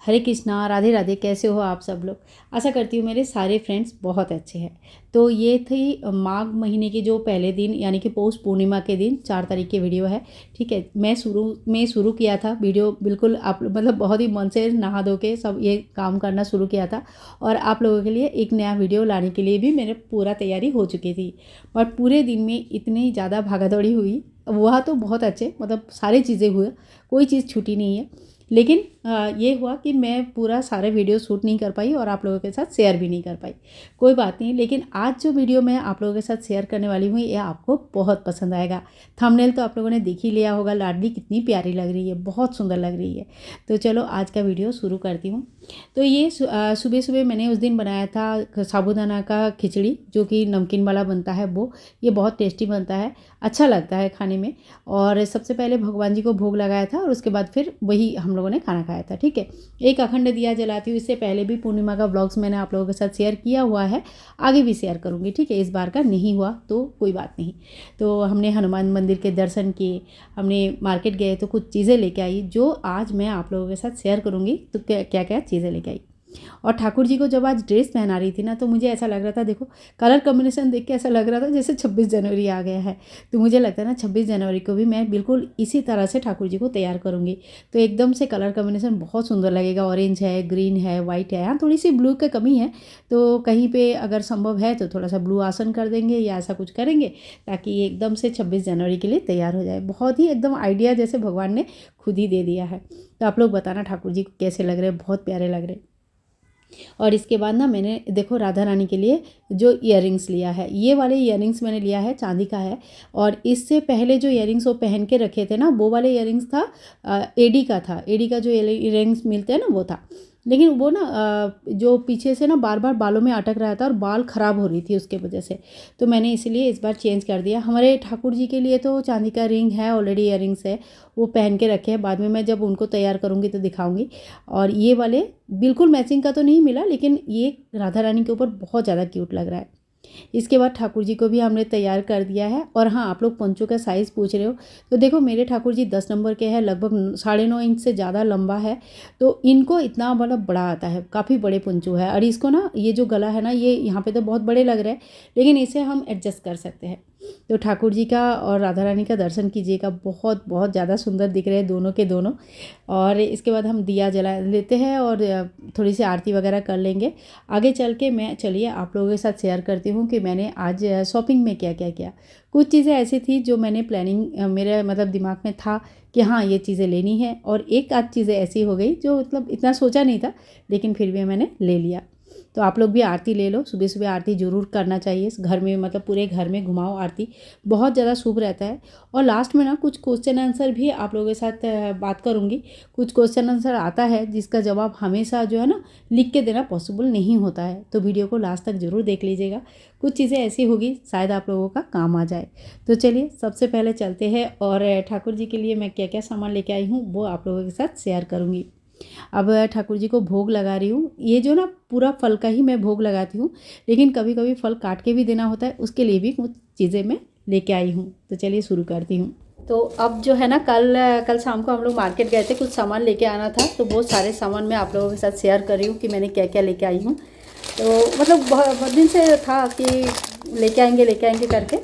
हरे कृष्णा, राधे राधे। कैसे हो आप सब लोग? आशा करती हूँ मेरे सारे फ्रेंड्स बहुत अच्छे हैं। तो ये थी माघ महीने के जो पहले दिन यानी कि पौष पूर्णिमा के दिन 4 तारीख की वीडियो है। ठीक है, मैं शुरू किया था वीडियो, बिल्कुल आप मतलब बहुत ही मन से नहा धो के सब ये काम करना शुरू किया था और आप लोगों के लिए एक नया वीडियो लाने के लिए भी मेरे पूरा तैयारी हो चुकी थी। और पूरे दिन में इतनी ज़्यादा भागा दौड़ी हुई, वह तो बहुत अच्छे मतलब सारी चीज़ें हुए, कोई चीज़ छूटी नहीं है। लेकिन ये हुआ कि मैं पूरा सारे वीडियो शूट नहीं कर पाई और आप लोगों के साथ शेयर भी नहीं कर पाई। कोई बात नहीं, लेकिन आज जो वीडियो मैं आप लोगों के साथ शेयर करने वाली हूँ ये आपको बहुत पसंद आएगा। थंबनेल तो आप लोगों ने देख ही लिया होगा, लाडली कितनी प्यारी लग रही है, बहुत सुंदर लग रही है। तो चलो आज का वीडियो शुरू करती हूँ। तो ये सुबह सुबह मैंने उस दिन बनाया था साबूदाना का खिचड़ी, जो कि नमकीन वाला बनता है वो। ये बहुत टेस्टी बनता है, अच्छा लगता है खाने में। और सबसे पहले भगवान जी को भोग लगाया था और उसके बाद फिर वही हम लोगों ने खाना खाया था। ठीक है, एक अखंड दिया जलाती हूँ। इससे पहले भी पूर्णिमा का व्लॉग्स मैंने आप लोगों के साथ शेयर किया हुआ है, आगे भी शेयर करूँगी। ठीक है, इस बार का नहीं हुआ तो कोई बात नहीं। तो हमने हनुमान मंदिर के दर्शन किए, हमने मार्केट गए तो कुछ चीज़ें लेके आई जो आज मैं आप लोगों के साथ शेयर करूँगी। तो क्या क्या चीज़ें लेके आई। और ठाकुर जी को जब आज ड्रेस पहना रही थी ना, तो मुझे ऐसा लग रहा था, देखो कलर कॉम्बिनेशन देख के ऐसा लग रहा था जैसे 26 जनवरी आ गया है। तो मुझे लगता है ना 26 जनवरी को भी मैं बिल्कुल इसी तरह से ठाकुर जी को तैयार करूँगी। तो एकदम से कलर कॉम्बिनेशन बहुत सुंदर लगेगा। ऑरेंज है, ग्रीन है, वाइट है, हाँ थोड़ी सी ब्लू की कमी है, तो कहीं पे अगर संभव है तो थोड़ा सा ब्लू आसन कर देंगे या ऐसा कुछ करेंगे ताकि ये एकदम से 26 जनवरी के लिए तैयार हो जाए। बहुत ही एकदम आइडिया जैसे भगवान ने खुद ही दे दिया है। तो आप लोग बताना ठाकुर जी कैसे लग रहे हैं, बहुत प्यारे लग रहे हैं। और इसके बाद ना मैंने देखो राधा रानी के लिए जो इयररिंग्स लिया है, ये वाले इयररिंग्स मैंने लिया है, चांदी का है। और इससे पहले जो इयररिंग्स वो पहन के रखे थे ना, वो वाले इयररिंग्स था एडी का था। एडी का जो इयररिंग्स मिलते हैं ना वो था। लेकिन वो ना जो पीछे से ना बार बार बालों में अटक रहा था और बाल ख़राब हो रही थी उसके वजह से। तो मैंने इसीलिए इस बार चेंज कर दिया। हमारे ठाकुर जी के लिए तो चांदी का रिंग है, ऑलरेडी इयररिंग्स है, वो पहन के रखे हैं। बाद में मैं जब उनको तैयार करूँगी तो दिखाऊँगी। और ये वाले बिल्कुल मैचिंग का तो नहीं मिला, लेकिन ये राधा रानी के ऊपर बहुत ज़्यादा क्यूट लग रहा है। इसके बाद ठाकुर जी को भी हमने तैयार कर दिया है। और हाँ, आप लोग पंचों का साइज़ पूछ रहे हो, तो देखो मेरे ठाकुर जी 10 नंबर के हैं, लगभग 9.5 इंच से ज़्यादा लंबा है। तो इनको इतना बड़ा आता है, काफ़ी बड़े पंचो है। और इसको ना ये जो गला है ना, ये यहाँ पे तो बहुत बड़े लग रहे हैं, लेकिन इसे हम एडजस्ट कर सकते हैं। तो ठाकुर जी का और राधा रानी का दर्शन कीजिएगा, बहुत बहुत ज़्यादा सुंदर दिख रहे हैं दोनों के दोनों। और इसके बाद हम दिया जला लेते हैं और थोड़ी सी आरती वगैरह कर लेंगे। आगे चल के मैं चलिए आप लोगों के साथ शेयर करती हूँ कि मैंने आज शॉपिंग में क्या क्या किया। कुछ चीज़ें ऐसी थी जो मैंने प्लानिंग मेरे मतलब दिमाग में था कि हाँ ये चीज़ें लेनी है, और एक आध चीज़ें ऐसी हो गई जो मतलब इतना सोचा नहीं था, लेकिन फिर भी मैंने ले लिया। तो आप लोग भी आरती ले लो, सुबह सुबह आरती ज़रूर करना चाहिए। घर में मतलब पूरे घर में घुमाओ आरती, बहुत ज़्यादा शुभ रहता है। और लास्ट में ना कुछ क्वेश्चन आंसर भी आप लोगों के साथ बात करूँगी। कुछ क्वेश्चन आंसर आता है जिसका जवाब हमेशा जो है ना लिख के देना पॉसिबल नहीं होता है, तो वीडियो को लास्ट तक ज़रूर देख लीजिएगा। कुछ चीज़ें ऐसी होगी शायद आप लोगों का काम आ जाए। तो चलिए सबसे पहले चलते हैं और ठाकुर जी के लिए मैं क्या क्या सामान लेके आई हूँ वो आप लोगों के साथ शेयर करूँगी। अब ठाकुर जी को भोग लगा रही हूँ। ये जो ना पूरा फल का ही मैं भोग लगाती हूँ, लेकिन कभी कभी फल काट के भी देना होता है, उसके लिए भी कुछ चीज़ें मैं लेके आई हूँ। तो चलिए शुरू करती हूँ। तो अब जो है ना कल शाम को हम लोग मार्केट गए थे, कुछ सामान लेके आना था, तो वो सारे सामान मैं आप लोगों के साथ शेयर कर रही हूँ कि मैंने क्या क्या लेके आई हूँ। तो मतलब बहुत दिन से था कि लेके आएंगे करके,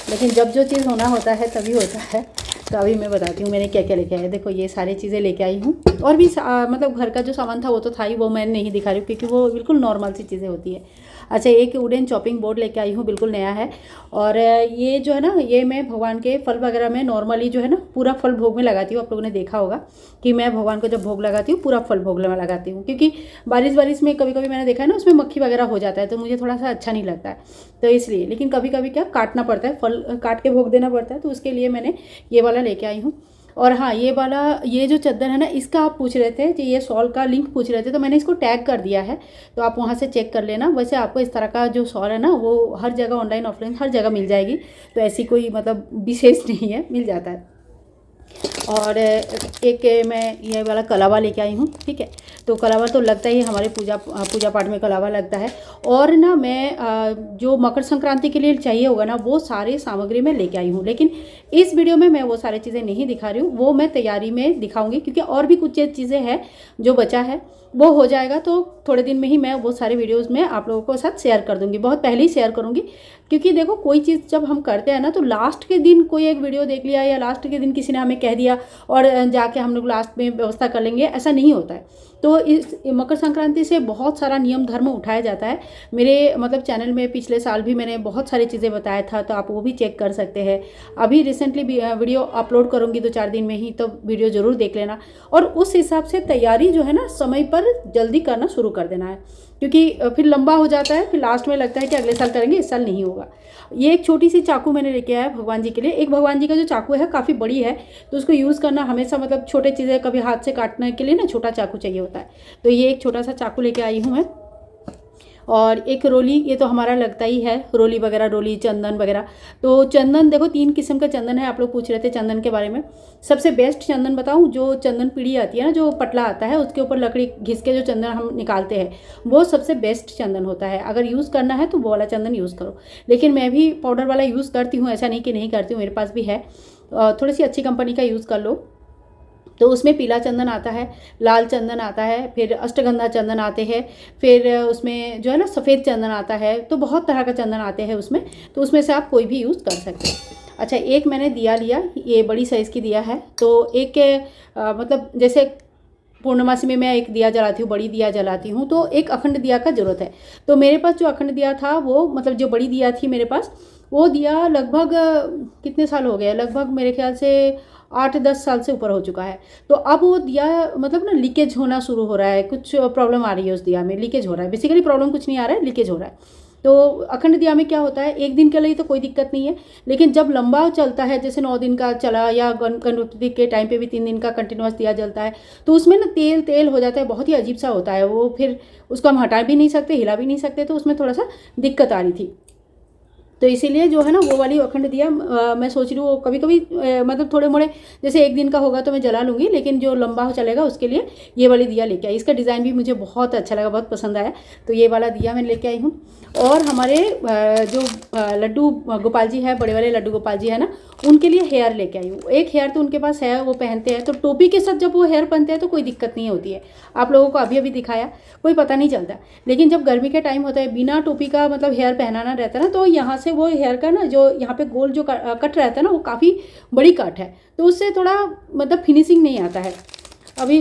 लेकिन जब जो चीज़ होना होता है तभी होता है। तो अभी मैं बताती हूँ मैंने क्या क्या लेके आया। देखो ये सारी चीज़ें लेके आई हूँ, और भी मतलब घर का जो सामान था वो तो था ही, वो मैं नहीं दिखा रही हूँ क्योंकि वो बिल्कुल नॉर्मल सी चीज़ें होती है। अच्छा, एक वुडन चॉपिंग बोर्ड लेके आई हूँ, बिल्कुल नया है। और ये जो है ना, ये मैं भगवान के फल वगैरह में नॉर्मली जो है ना पूरा फल भोग में लगाती हूँ। आप लोगों ने देखा होगा कि मैं भगवान को जब भोग लगाती हूँ पूरा फल भोग में लगाती हूँ, क्योंकि बारिश में कभी कभी मैंने देखा है ना उसमें मक्खी वगैरह हो जाता है, तो मुझे थोड़ा सा अच्छा नहीं लगता है, तो इसलिए। लेकिन कभी कभी क्या काटना पड़ता है, फल काट के भोग देना पड़ता है, तो उसके लिए मैंने ये वाला लेके आई हूँ। और हाँ, ये वाला ये जो चादर है ना, इसका आप पूछ रहे थे कि ये शॉल का लिंक पूछ रहे थे, तो मैंने इसको टैग कर दिया है, तो आप वहाँ से चेक कर लेना। वैसे आपको इस तरह का जो शॉल है ना वो हर जगह ऑनलाइन ऑफलाइन हर जगह मिल जाएगी, तो ऐसी कोई मतलब विशेष नहीं है, मिल जाता है। और एक मैं ये वाला कलावा लेके आई हूँ, ठीक है। तो कलावा तो लगता ही हमारे पूजा पाठ में कलावा लगता है। और ना मैं जो मकर संक्रांति के लिए चाहिए होगा ना, वो सारे सामग्री मैं लेके आई हूँ, लेकिन इस वीडियो में मैं वो सारी चीज़ें नहीं दिखा रही हूँ, वो मैं तैयारी में दिखाऊंगी, क्योंकि और भी कुछ चीज़ें हैं जो बचा है, वो हो जाएगा तो थोड़े दिन में ही मैं वो सारे वीडियोज़ में आप लोगों के साथ शेयर कर दूँगी, बहुत पहले ही शेयर करूँगी। क्योंकि देखो, कोई चीज़ जब हम करते हैं ना, तो लास्ट के दिन कोई एक वीडियो देख लिया या लास्ट के दिन किसी ने हमें कह दिया और जाके हम लोग लास्ट में व्यवस्था कर लेंगे, ऐसा नहीं होता है। तो इस मकर संक्रांति से बहुत सारा नियम धर्म उठाया जाता है। मेरे मतलब चैनल में पिछले साल भी मैंने बहुत सारी चीज़ें बताया था, तो आप वो भी चेक कर सकते हैं। अभी रिसेंटली वीडियो अपलोड करूँगी 2-4 दिन में ही, तो वीडियो ज़रूर देख लेना। और उस हिसाब से तैयारी जो है ना, समय पर जल्दी करना शुरू कर देना है, क्योंकि फिर लंबा हो जाता है, फिर लास्ट में लगता है कि अगले साल करेंगे, इस साल नहीं होगा। ये एक छोटी सी चाकू मैंने लेके आया भगवान जी के लिए। एक भगवान जी का जो चाकू है काफ़ी बड़ी है, तो उसको यूज़ करना हमेशा, मतलब छोटे चीज़ें कभी हाथ से काटने के लिए ना छोटा चाकू चाहिए होता है। तो ये एक छोटा सा चाकू लेके आई हूँ मैं। और एक रोली, ये तो हमारा लगता ही है, रोली वगैरह, रोली चंदन वगैरह। तो चंदन देखो 3 किस्म का चंदन है, आप लोग पूछ रहे थे चंदन के बारे में। सबसे बेस्ट चंदन बताऊं, जो चंदन पीढ़ी आती है ना, जो पटला आता है, उसके ऊपर लकड़ी घिस के जो चंदन हम निकालते हैं, वो सबसे बेस्ट चंदन होता है। अगर यूज़ करना है तो वो वाला चंदन यूज़ करो। लेकिन मैं भी पाउडर वाला यूज़ करती हूँ, ऐसा नहीं कि नहीं करती हूँ, मेरे पास भी है। थोड़ी सी अच्छी कंपनी का यूज़ कर लो। तो उसमें पीला चंदन आता है, लाल चंदन आता है, फिर अष्टगंधा चंदन आते हैं, फिर उसमें जो है ना सफ़ेद चंदन आता है। तो बहुत तरह का चंदन आते हैं उसमें, तो उसमें से आप कोई भी यूज़ कर सकते हैं। अच्छा, एक मैंने दिया लिया, ये बड़ी साइज़ की दिया है। तो एक मतलब जैसे पूर्णमासी में मैं एक दिया जलाती हूँ, बड़ी दिया जलाती हूँ, तो एक अखंड दिया का ज़रूरत है। तो मेरे पास जो अखंड दिया था, वो मतलब जो बड़ी दिया थी मेरे पास, वो दिया लगभग कितने साल हो गए, लगभग मेरे ख्याल से 8-10 साल से ऊपर हो चुका है। तो अब वो दिया मतलब ना लीकेज होना शुरू हो रहा है, कुछ प्रॉब्लम आ रही है उस दिया में, लीकेज हो रहा है। बेसिकली प्रॉब्लम कुछ नहीं आ रहा है, लीकेज हो रहा है। तो अखंड दिया में क्या होता है, एक दिन के लिए तो कोई दिक्कत नहीं है, लेकिन जब लंबा चलता है, जैसे 9 दिन का चला, या गणपति के टाइम पे भी 3 दिन का कंटिन्यूस दिया जलता है, तो उसमें ना तेल तेल हो जाता है, बहुत ही अजीब सा होता है वो। फिर उसको हम हटा भी नहीं सकते, हिला भी नहीं सकते, तो उसमें थोड़ा सा दिक्कत आ रही थी। तो इसीलिए जो है ना, वो वाली अखंड दिया मैं सोच रही हूँ कभी कभी मतलब थोड़े मोड़े, जैसे एक दिन का होगा तो मैं जला लूँगी, लेकिन जो लंबा हो चलेगा उसके लिए ये वाली दिया लेके आई। इसका डिज़ाइन भी मुझे बहुत अच्छा लगा, बहुत पसंद आया, तो ये वाला दिया मैं लेके आई हूँ। और हमारे जो लड्डू गोपाल जी है, बड़े वाले लड्डू गोपाल जी है ना, उनके लिए हेयर लेके आई हूँ। एक हेयर तो उनके पास है, वो पहनते हैं, तो टोपी के साथ जब वो हेयर पहनते हैं तो कोई दिक्कत नहीं होती है। आप लोगों को अभी अभी दिखाया, कोई पता नहीं चलता। लेकिन जब गर्मी के टाइम होता है, बिना टोपी का मतलब हेयर पहनाना रहता है ना, तो यहाँ से वो हेयर का ना, जो यहाँ पे गोल जो कट रहता है ना, वो काफ़ी बड़ी कट है, तो उससे थोड़ा मतलब फिनिशिंग नहीं आता है। अभी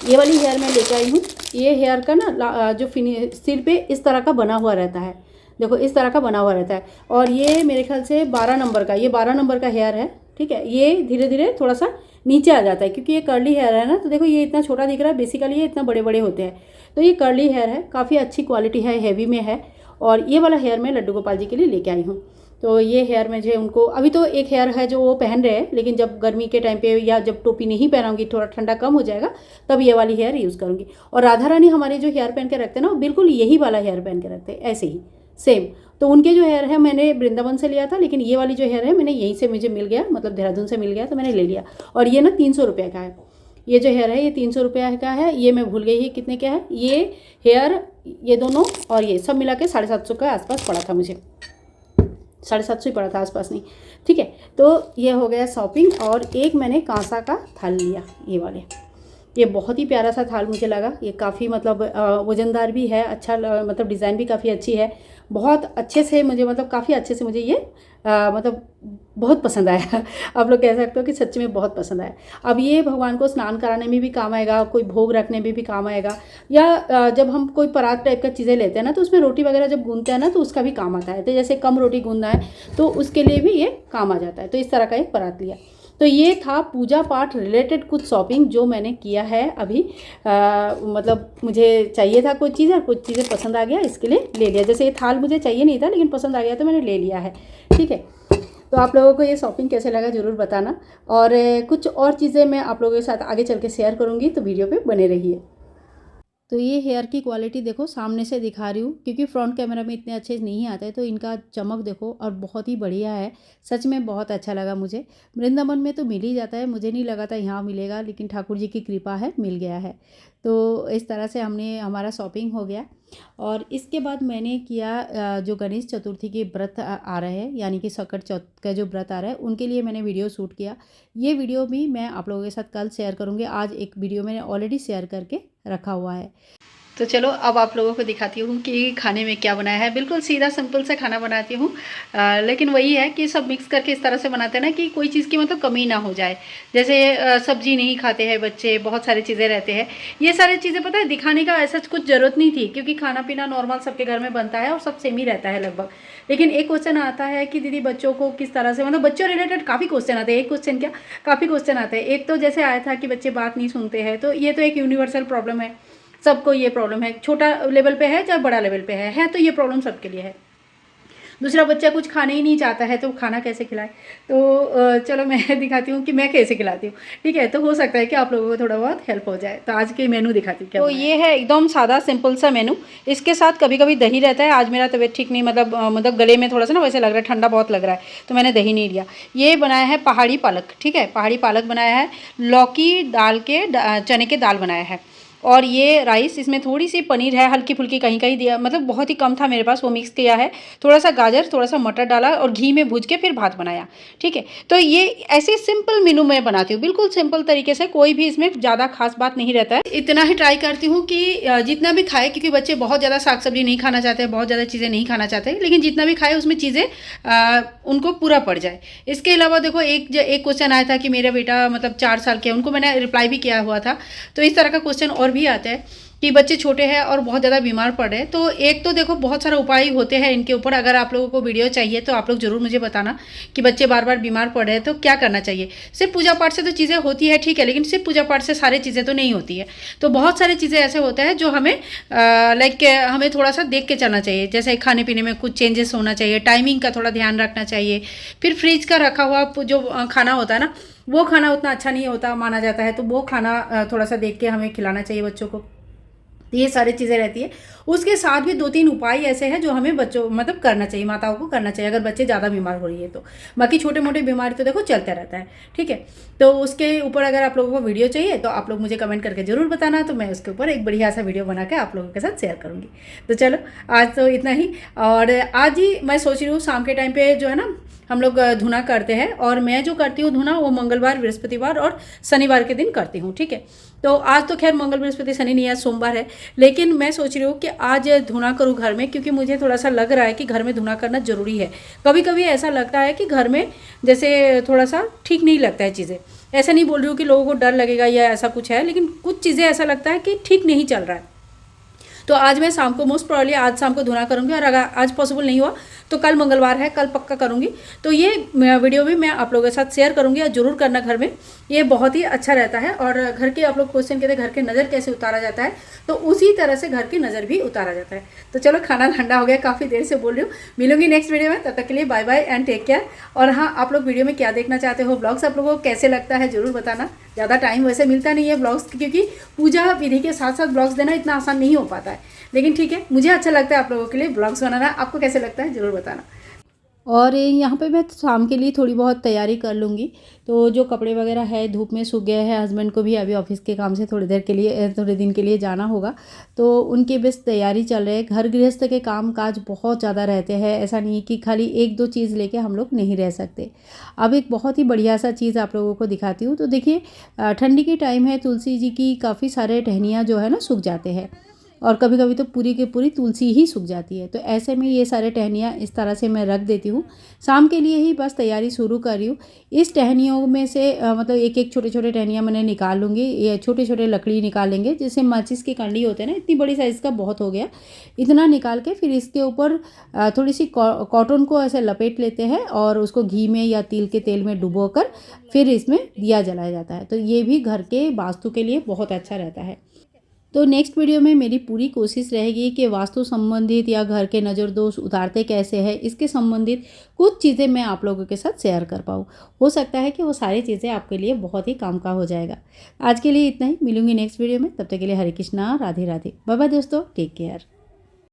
ये वाली हेयर मैं लेके आई हूँ। ये हेयर का ना जो सिर पे इस तरह का बना हुआ रहता है, देखो इस तरह का बना हुआ रहता है। और ये मेरे ख्याल से 12 नंबर का, ये 12 नंबर का हेयर है, ठीक है। ये धीरे धीरे थोड़ा सा नीचे आ जाता है, क्योंकि ये कर्ली हेयर है ना, तो देखो ये इतना छोटा दिख रहा है, बेसिकली ये इतना बड़े बड़े होते हैं। तो ये कर्ली हेयर है, काफ़ी अच्छी क्वालिटी है, हैवी में है। और ये वाला हेयर मैं लड्डू गोपाल जी के लिए लेके आई हूँ। तो ये हेयर मुझे उनको, अभी तो एक हेयर है जो वो पहन रहे हैं, लेकिन जब गर्मी के टाइम पे या जब टोपी नहीं पहनाऊंगी, थोड़ा ठंडा कम हो जाएगा, तब ये वाली हेयर यूज़ करूँगी। और राधा रानी हमारे जो हेयर पहन के रखते हैं ना, वो बिल्कुल यही वाला हेयर पहन के रखते हैं, ऐसे ही सेम। तो उनके जो हेयर है मैंने वृंदावन से लिया था, लेकिन ये वाली जो हेयर है मैंने यहीं से मुझे मिल गया, मतलब देहरादून से मिल गया, तो मैंने ले लिया। और ये ना 300 रुपये का है, ये जो हेयर है ये 300 रुपये का है। ये मैं भूल गई ही कितने का है ये हेयर, ये दोनों और ये सब मिला के 750 के आसपास पड़ा था मुझे, 750 ही पड़ा था, आसपास नहीं, ठीक है। तो ये हो गया शॉपिंग। और एक मैंने कांसा का थाल लिया, ये वाले, ये बहुत ही प्यारा सा थाल मुझे लगा। ये काफ़ी मतलब वजनदार भी है, अच्छा मतलब डिज़ाइन भी काफ़ी अच्छी है, बहुत अच्छे से मुझे, मतलब काफ़ी अच्छे से मुझे ये मतलब बहुत पसंद आया। आप लोग कह सकते हो कि सच में बहुत पसंद आया। अब ये भगवान को स्नान कराने में भी काम आएगा, कोई भोग रखने में भी काम आएगा, या जब हम कोई परात टाइप का चीज़ें लेते हैं ना, तो उसमें रोटी वगैरह जब गूंदते हैं ना, तो उसका भी काम आता है। तो जैसे कम रोटी गूंदना है तो उसके लिए भी ये काम आ जाता है। तो इस तरह का एक परात लिया। तो ये था पूजा पाठ रिलेटेड कुछ शॉपिंग जो मैंने किया है अभी। मतलब मुझे चाहिए था कुछ चीज़ और कुछ चीज़ें पसंद आ गया, इसके लिए ले लिया। जैसे ये थाल मुझे चाहिए नहीं था, लेकिन पसंद आ गया तो मैंने ले लिया है, ठीक है। तो आप लोगों को ये शॉपिंग कैसे लगा ज़रूर बताना। और कुछ और चीज़ें मैं आप लोगों के साथ आगे चल के शेयर करूँगी, तो वीडियो पे बने रहिए। तो ये हेयर की क्वालिटी देखो, सामने से दिखा रही हूँ क्योंकि फ्रंट कैमरा में इतने अच्छे नहीं आते हैं, तो इनका चमक देखो और बहुत ही बढ़िया है। सच में बहुत अच्छा लगा मुझे। वृंदावन में तो मिल ही जाता है, मुझे नहीं लगा था यहाँ मिलेगा, लेकिन ठाकुर जी की कृपा है, मिल गया है। तो इस तरह से हमारा शॉपिंग हो गया। और इसके बाद मैंने किया जो गणेश चतुर्थी के व्रत आ रहे हैं, यानी कि संकट चौथ का जो व्रत आ रहा है, उनके लिए मैंने वीडियो शूट किया। ये वीडियो भी मैं आप लोगों के साथ कल शेयर करूँगी। आज एक वीडियो मैंने ऑलरेडी शेयर करके रखा हुआ है। तो चलो अब आप लोगों को दिखाती हूँ कि खाने में क्या बनाया है। बिल्कुल सीधा सिंपल से खाना बनाती हूँ, लेकिन वही है कि सब मिक्स करके इस तरह से बनाते हैं ना कि कोई चीज़ की मतलब कमी ना हो जाए। जैसे सब्जी नहीं खाते हैं बच्चे, बहुत सारी चीज़ें रहते हैं। ये सारी चीज़ें पता है दिखाने का ऐसा कुछ ज़रूरत नहीं थी, क्योंकि खाना पीना नॉर्मल सबके घर में बनता है और सब सेम ही रहता है लगभग। लेकिन एक क्वेश्चन आता है कि दीदी बच्चों को किस तरह से, मतलब बच्चों रिलेटेड काफ़ी क्वेश्चन आते हैं। एक क्वेश्चन क्या, काफ़ी क्वेश्चन आते हैं। एक तो जैसे आया था कि बच्चे बात नहीं सुनते हैं, तो ये तो एक यूनिवर्सल प्रॉब्लम है, सबको ये प्रॉब्लम है। छोटा लेवल पे है चाहे बड़ा लेवल पे है तो ये प्रॉब्लम सबके लिए है। दूसरा, बच्चा कुछ खाने ही नहीं चाहता है तो खाना कैसे खिलाए। तो चलो मैं दिखाती हूँ कि मैं कैसे खिलाती हूँ, ठीक है। तो हो सकता है कि आप लोगों को थोड़ा बहुत हेल्प हो जाए। तो आज के मेनू दिखाती हूँ क्या। तो ये है एकदम सादा सिंपल सा मेनू। इसके साथ कभी कभी दही रहता है। आज मेरा तबीयत ठीक नहीं, मतलब गले में थोड़ा सा ना वैसे लग रहा है, ठंडा बहुत लग रहा है, तो मैंने दही नहीं लिया। ये बनाया है पहाड़ी पालक, ठीक है, पहाड़ी पालक बनाया है। लौकी डाल के चने के दाल बनाया है। और ये राइस, इसमें थोड़ी सी पनीर है, हल्की फुल्की कहीं कहीं दिया, मतलब बहुत ही कम था मेरे पास, वो मिक्स किया है। थोड़ा सा गाजर, थोड़ा सा मटर डाला और घी में भूज के फिर भात बनाया, ठीक है। तो ये ऐसे सिंपल मेनू मैं बनाती हूँ, बिल्कुल सिंपल तरीके से, कोई भी इसमें ज़्यादा खास बात नहीं रहता है। इतना ही ट्राई करती हूँ कि जितना भी खाए, क्योंकि बच्चे बहुत ज़्यादा साग सब्जी नहीं खाना चाहते, बहुत ज़्यादा चीज़ें नहीं खाना चाहते, लेकिन जितना भी खाए उसमें चीज़ें उनको पूरा पड़ जाए। इसके अलावा देखो एक क्वेश्चन आया था कि मेरा बेटा मतलब 4 साल के, उनको मैंने रिप्लाई भी किया हुआ था। तो इस तरह का क्वेश्चन और भी आता है कि बच्चे छोटे हैं और बहुत ज़्यादा बीमार पड़ रहे हैं। तो एक तो देखो बहुत सारा उपाय होते हैं इनके ऊपर। अगर आप लोगों को वीडियो चाहिए तो आप लोग ज़रूर मुझे बताना कि बच्चे बार बार बीमार पड़ रहे हैं तो क्या करना चाहिए। सिर्फ पूजा पाठ से तो चीज़ें होती है, ठीक है, लेकिन सिर्फ पूजा पाठ से सारी चीज़ें तो नहीं होती है। तो बहुत सारी चीज़ें ऐसे होता है जो हमें हमें थोड़ा सा देख के चलना चाहिए। जैसे खाने पीने में कुछ चेंजेस होना चाहिए, टाइमिंग का थोड़ा ध्यान रखना चाहिए। फिर फ्रिज का रखा हुआ जो खाना होता है ना, वो खाना उतना अच्छा नहीं होता माना जाता है, तो वो खाना थोड़ा सा देख के हमें खिलाना चाहिए बच्चों को। ये सारी चीज़ें रहती है। उसके साथ भी 2-3 उपाय ऐसे हैं जो हमें बच्चों मतलब करना चाहिए, माताओं को करना चाहिए अगर बच्चे ज़्यादा बीमार हो रही है तो। बाकी छोटे मोटे बीमारी तो देखो चलता रहता है, ठीक है। तो उसके ऊपर अगर आप लोगों को वीडियो चाहिए तो आप लोग मुझे कमेंट करके ज़रूर बताना, तो मैं उसके ऊपर एक बढ़िया सा वीडियो बना के आप लोगों के साथ शेयर करूँगी। तो चलो आज तो इतना ही। और आज ही मैं सोच रही हूँ शाम के टाइम पर जो है ना हम लोग धुना करते हैं, और मैं जो करती हूँ धुना वो मंगलवार, बृहस्पतिवार और शनिवार के दिन करती हूँ, ठीक है। तो आज तो खैर मंगल बृहस्पति शनि नहीं है, सोमवार है, लेकिन मैं सोच रही हूँ कि आज धुना करूँ घर में, क्योंकि मुझे थोड़ा सा लग रहा है कि घर में धुना करना ज़रूरी है। कभी कभी ऐसा लगता है कि घर में जैसे थोड़ा सा ठीक नहीं लगता है चीज़ें। ऐसा नहीं बोल रही हूँ कि लोगों को डर लगेगा या ऐसा कुछ है, लेकिन कुछ चीज़ें ऐसा लगता है कि ठीक नहीं चल रहा है। तो आज मैं शाम को, मोस्ट प्रॉब्ली आज शाम को धुना करूँगी, और अगर आज पॉसिबल नहीं हुआ तो कल मंगलवार है, कल पक्का करूँगी। तो ये वीडियो भी मैं आप लोगों के साथ शेयर करूँगी, और ज़रूर करना घर में, ये बहुत ही अच्छा रहता है। और घर के आप लोग क्वेश्चन कहते हैं घर की नज़र कैसे उतारा जाता है, तो उसी तरह से घर की नज़र भी उतारा जाता है। तो चलो खाना ठंडा हो गया, काफ़ी देर से बोल रही हूँ। मिलूंगी नेक्स्ट वीडियो में, तब तक के लिए bye bye and take care. और हाँ, आप लोग वीडियो में क्या देखना चाहते हो, ब्लॉग्स आप लोगों को कैसे लगता है ज़रूर बताना। ज़्यादा टाइम वैसे मिलता नहीं है ब्लॉग्स, क्योंकि पूजा विधि के साथ साथ ब्लॉग्स देना इतना आसान नहीं हो पाता है, लेकिन ठीक है, मुझे अच्छा लगता है आप लोगों के लिए ब्लॉग्स बनाना। आपको कैसे लगता है ज़रूर बताना। और यहाँ पे मैं शाम के लिए थोड़ी बहुत तैयारी कर लूँगी। तो जो कपड़े वगैरह है धूप में सूख गए हैं, हस्बैंड को भी अभी ऑफिस के काम से थोड़ी दिन के लिए जाना होगा, तो उनकी बस तैयारी चल रही है। घर गृहस्थ के काम काज बहुत ज़्यादा रहते हैं, ऐसा नहीं कि खाली 1-2 चीज़ लेके हम लोग नहीं रह सकते। अब एक बहुत ही बढ़िया सा चीज़ आप लोगों को दिखाती हूँ। तो देखिए ठंडी की टाइम है, तुलसी जी की काफ़ी सारे टहनियाँ जो है ना सूख जाते हैं, और कभी कभी तो पूरी की पूरी तुलसी ही सूख जाती है। तो ऐसे में ये सारे टहनियाँ इस तरह से मैं रख देती हूँ। शाम के लिए ही बस तैयारी शुरू कर रही हूँ। इस टहनियों में से मतलब एक एक छोटे छोटे टहनियाँ मैंने निकाल लूँगी, ये छोटे छोटे लकड़ी निकाल लेंगे, जैसे माचिस की कंडी होते हैं ना, इतनी बड़ी साइज़ का बहुत हो गया, इतना निकाल के फिर इसके ऊपर थोड़ी सी कॉटन को ऐसे लपेट लेते हैं, और उसको घी में या तिल के तेल में डुबो कर फिर इसमें दिया जलाया जाता है। तो ये भी घर के वास्तु के लिए बहुत अच्छा रहता है। तो नेक्स्ट वीडियो में मेरी पूरी कोशिश रहेगी कि वास्तु संबंधित या घर के नज़र दोष उतारते कैसे हैं, इसके संबंधित कुछ चीज़ें मैं आप लोगों के साथ शेयर कर पाऊँ। हो सकता है कि वो सारी चीज़ें आपके लिए बहुत ही काम का हो जाएगा। आज के लिए इतना ही, मिलूंगी नेक्स्ट वीडियो में। तब तक के लिए हरे कृष्णा, राधे राधे, बाय बाय दोस्तों, टेक केयर।